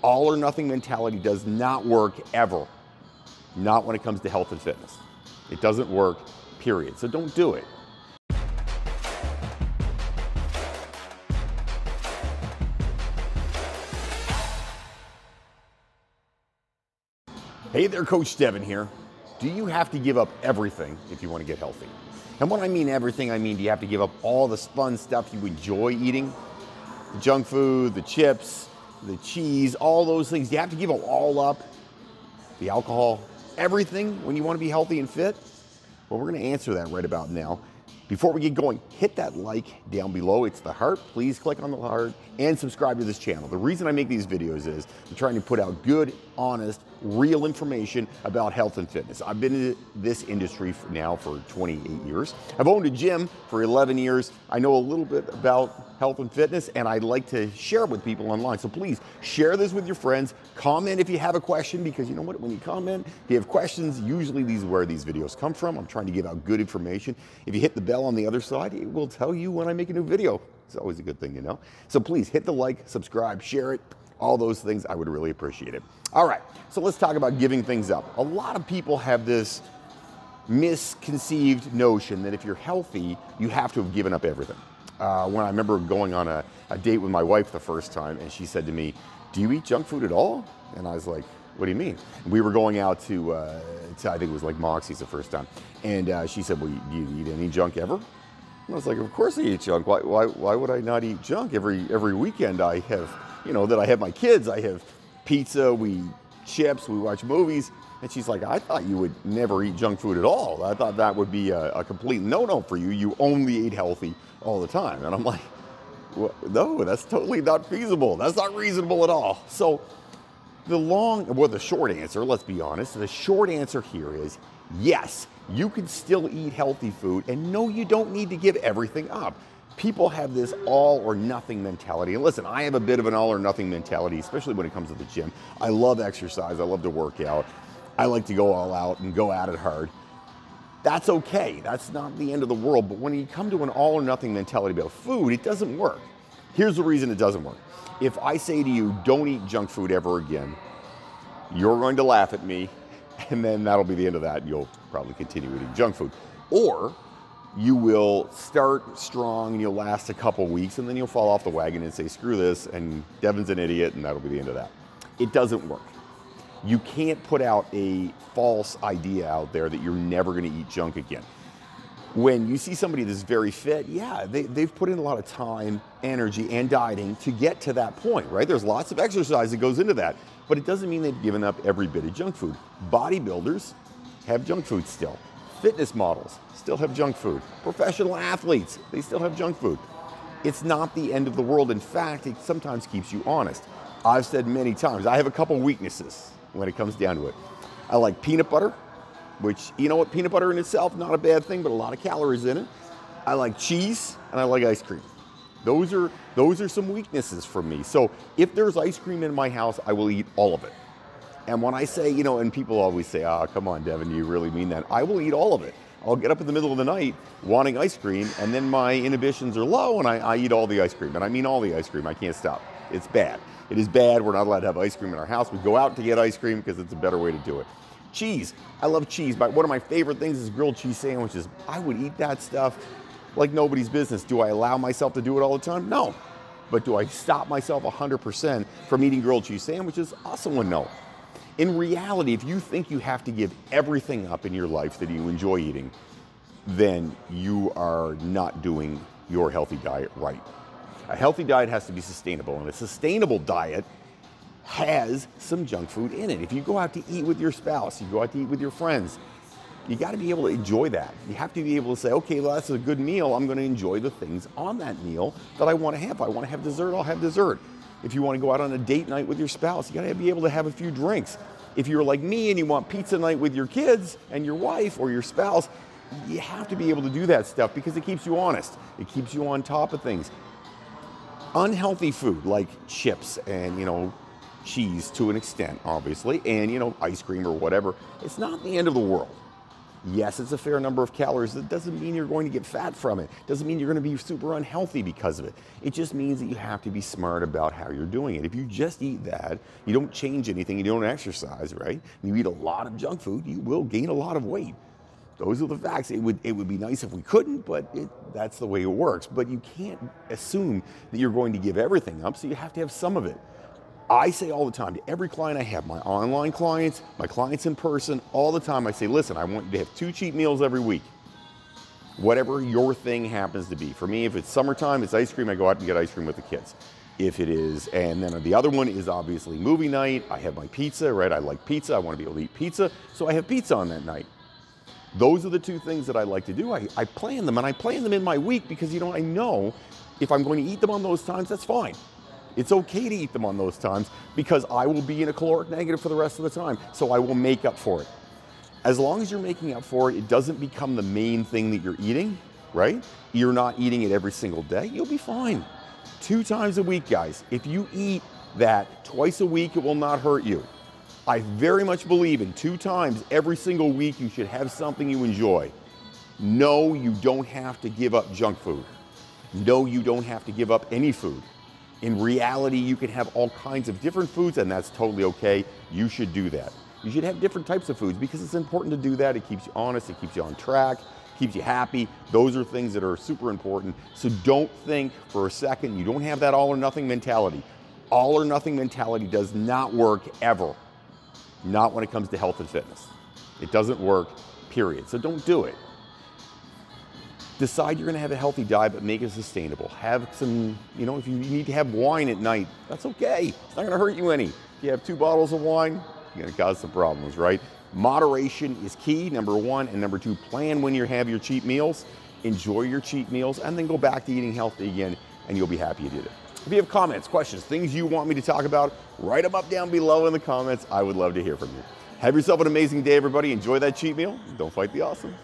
all or nothing mentality does not work ever. Not when it comes to health and fitness. It doesn't work, period. So don't do it. Hey there, Coach Devin here. Do you have to give up everything if you want to get healthy? And when I mean everything, I mean, do you have to give up all the fun stuff you enjoy eating? The junk food, the chips, the cheese, all those things. Do you have to give it all up? The alcohol, everything when you want to be healthy and fit? Well, we're going to answer that right about now. Before we get going, hit that like down below. It's the heart. Please click on the heart and subscribe to this channel. The reason I make these videos is I'm trying to put out good, honest, real information about health and fitness. I've been in this industry now for 28 years. I've owned a gym for 11 years. I know a little bit about health and fitness, and I'd like to share it with people online. So please share this with your friends. Comment if you have a question, because you know what? When you comment, if you have questions, usually these are where these videos come from. I'm trying to give out good information. If you hit the bell on the other side, it will tell you when I make a new video. It's always a good thing, you know? So please hit the like, subscribe, share it, all those things. I would really appreciate it. All right, so let's talk about giving things up. A lot of people have this misconceived notion that if you're healthy, you have to have given up everything. When I remember going on a date with my wife the first time, and she said to me, "Do you eat junk food at all?" And I was like, "What do you mean?" We were going out to I think it was like Moxie's the first time, and she said, "Well, do you eat any junk ever?" And I was like, "Of course I eat junk. Why would I not eat junk? Every weekend I have, you know, that I have my kids, I have pizza, we eat chips, we watch movies." And she's like, "I thought you would never eat junk food at all. I thought that would be a complete no-no for you. You only eat healthy all the time." And I'm like, well, no, that's totally not feasible. That's not reasonable at all. So the short answer, let's be honest, the short answer here is yes, you can still eat healthy food, and no, you don't need to give everything up. People have this all or nothing mentality. And listen, I have a bit of an all or nothing mentality, especially when it comes to the gym. I love exercise. I love to work out. I like to go all out and go at it hard. That's okay. That's not the end of the world. But when you come to an all or nothing mentality about food, it doesn't work. Here's the reason it doesn't work. If I say to you, don't eat junk food ever again, you're going to laugh at me, and then that'll be the end of that. You'll probably continue eating junk food. Or you will start strong and you'll last a couple weeks, and then you'll fall off the wagon and say, screw this, and Devin's an idiot, and that'll be the end of that. It doesn't work. You can't put out a false idea out there that you're never going to eat junk again. When you see somebody that's very fit, yeah, they've put in a lot of time, energy, and dieting to get to that point, right? There's lots of exercise that goes into that, but it doesn't mean they've given up every bit of junk food. Bodybuilders have junk food still. Fitness models still have junk food. Professional athletes, they still have junk food. It's not the end of the world. In fact, it sometimes keeps you honest. I've said many times, I have a couple weaknesses when it comes down to it. I like peanut butter, which, you know what, peanut butter in itself, not a bad thing, but a lot of calories in it. I like cheese, and I like ice cream. Those are some weaknesses for me. So if there's ice cream in my house, I will eat all of it. And when I say, you know, and people always say, "Ah, come on, Devin, do you really mean that?" I will eat all of it. I'll get up in the middle of the night wanting ice cream, and then my inhibitions are low, and I eat all the ice cream. And I mean all the ice cream. I can't stop. It's bad. It is bad. We're not allowed to have ice cream in our house. We go out to get ice cream because it's a better way to do it. Cheese. I love cheese. But one of my favorite things is grilled cheese sandwiches. I would eat that stuff like nobody's business. Do I allow myself to do it all the time? No. But do I stop myself 100% from eating grilled cheese sandwiches? Also a no. In reality, if you think you have to give everything up in your life that you enjoy eating, then you are not doing your healthy diet right. A healthy diet has to be sustainable, and a sustainable diet has some junk food in it. If you go out to eat with your spouse, you go out to eat with your friends, you got to be able to enjoy that. You have to be able to say, okay, well, that's a good meal. I'm going to enjoy the things on that meal that I want to have. If I want to have dessert, I'll have dessert. If you want to go out on a date night with your spouse, you got to be able to have a few drinks. If you're like me and you want pizza night with your kids and your wife or your spouse, you have to be able to do that stuff because it keeps you honest. It keeps you on top of things. Unhealthy food like chips and, you know, cheese to an extent, obviously, and, you know, ice cream or whatever, it's not the end of the world. Yes, it's a fair number of calories. That doesn't mean you're going to get fat from it. Doesn't mean you're going to be super unhealthy because of it. It just means that you have to be smart about how you're doing it. If you just eat that, you don't change anything, you don't exercise, right? And you eat a lot of junk food, you will gain a lot of weight. Those are the facts. It would be nice if we couldn't, but that's the way it works. But you can't assume that you're going to give everything up, so you have to have some of it. I say all the time to every client I have, my online clients, my clients in person, all the time I say, listen, I want you to have 2 cheat meals every week. Whatever your thing happens to be. For me, if it's summertime, it's ice cream, I go out and get ice cream with the kids. If it is, and then the other one is obviously movie night, I have my pizza, right? I like pizza, I want to be able to eat pizza, so I have pizza on that night. Those are the 2 things that I like to do. I plan them, and I plan them in my week because, you know, I know if I'm going to eat them on those times, that's fine. It's okay to eat them on those times because I will be in a caloric negative for the rest of the time, so I will make up for it. As long as you're making up for it, it doesn't become the main thing that you're eating, right? You're not eating it every single day, you'll be fine. 2 times a week, guys. If you eat that twice a week, it will not hurt you. I very much believe in 2 times every single week you should have something you enjoy. No, you don't have to give up junk food. No, you don't have to give up any food. In reality, you can have all kinds of different foods, and that's totally okay. You should do that. You should have different types of foods because it's important to do that. It keeps you honest, it keeps you on track, keeps you happy. Those are things that are super important. So don't think for a second, you don't have that all or nothing mentality. All or nothing mentality does not work ever. Not when it comes to health and fitness. It doesn't work, period. So don't do it. Decide you're going to have a healthy diet, but make it sustainable. Have some, you know, if you need to have wine at night, that's okay. It's not going to hurt you any. If you have 2 bottles of wine, you're going to cause some problems, right? Moderation is key, number 1. And number 2, plan when you have your cheat meals. Enjoy your cheat meals, and then go back to eating healthy again, and you'll be happy you did it. If you have comments, questions, things you want me to talk about, write them up down below in the comments. I would love to hear from you. Have yourself an amazing day, everybody. Enjoy that cheat meal. Don't fight the awesome.